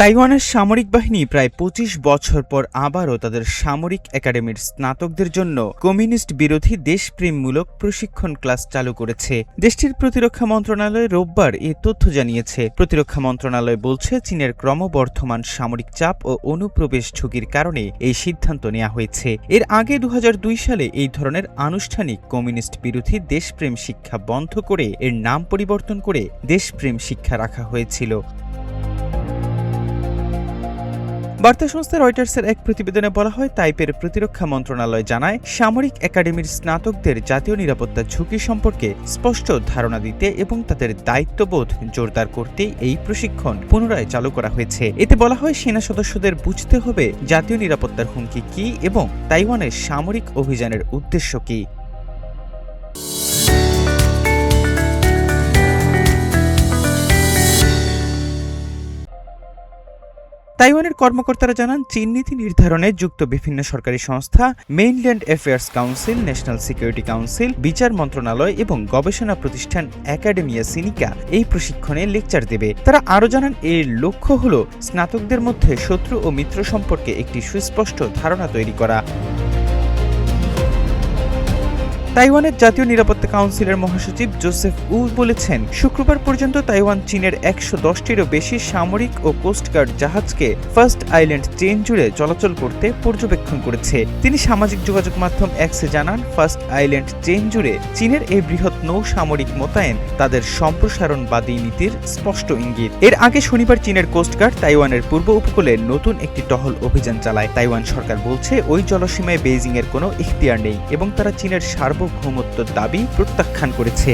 তাইওয়ানের সামরিক বাহিনী প্রায় ২৫ বছর পর আবারও তাদের সামরিক একাডেমির স্নাতকদের জন্য কমিউনিস্ট বিরোধী দেশপ্রেমমূলক প্রশিক্ষণ ক্লাস চালু করেছে। দেশটির প্রতিরক্ষা মন্ত্রণালয় রোববার এ তথ্য জানিয়েছে। প্রতিরক্ষা মন্ত্রণালয় বলছে, চীনের ক্রমবর্ধমান সামরিক চাপ ও অনুপ্রবেশ ঝুঁকির কারণে এই সিদ্ধান্ত নেওয়া হয়েছে। এর আগে ২০০২ সালে এই ধরনের আনুষ্ঠানিক কমিউনিস্ট বিরোধী দেশপ্রেম শিক্ষা বন্ধ করে এর নাম পরিবর্তন করে দেশপ্রেম শিক্ষা রাখা হয়েছিল। বার্তা সংস্থা রয়টার্সের এক প্রতিবেদনে বলা হয়, তাইপের প্রতিরক্ষা মন্ত্রণালয় জানায়, সামরিক একাডেমির স্নাতকদের জাতীয় নিরাপত্তা ঝুঁকি সম্পর্কে স্পষ্ট ধারণা দিতে এবং তাদের দায়িত্ববোধ জোরদার করতে এই প্রশিক্ষণ পুনরায় চালু করা হয়েছে। এতে বলা হয়, সেনা সদস্যদের বুঝতে হবে জাতীয় নিরাপত্তার হুমকি কী এবং তাইওয়ানের সামরিক অভিযানের উদ্দেশ্য কী। তাইওয়ানের কর্মকর্তারা জানান, চীন নীতি নির্ধারণে যুক্ত বিভিন্ন সরকারি সংস্থা, mainland affairs council, national security council, বিচার মন্ত্রণালয় এবং গবেষণা প্রতিষ্ঠান একাডেমিয়া সিনিকা এই প্রশিক্ষণে লেকচার দেবে। তারা আরও জানান, এর লক্ষ্য হল স্নাতকদের মধ্যে শত্রু ও মিত্র সম্পর্কে একটি সুস্পষ্ট ধারণা তৈরি করা। তাইওয়ানের জাতীয় নিরাপত্তা কাউন্সিলের মহাসচিব জোসেফ উ বলেছেন, শুক্রবার পর্যন্ত তাইওয়ান চীনের ১১০টিরও বেশি সামরিক ও কোস্টগার্ড জাহাজকে ফার্স্ট আইল্যান্ড চেইন জুড়ে চলাচল করতে পর্যবেক্ষণ করেছে। তিনি সামাজিক যোগাযোগ মাধ্যম এক্সে জানান, ফার্স্ট আইল্যান্ড চেইন জুড়ে চীনের এই বৃহৎ নৌ সামরিক মোতায়েন তাদের সম্প্রসারণবাদী নীতির স্পষ্ট ইঙ্গিত। এর আগে শনিবার চীনের কোস্টগার্ড তাইওয়ানের পূর্ব উপকূলে নতুন একটি টহল অভিযান চালায়। তাইওয়ান সরকার বলছে, ওই জলসীমায় বেইজিং এর কোনো ইখতিয়ার নেই এবং তারা চীনের সার্বভৌমত্বের দাবি প্রত্যাখ্যান করেছে।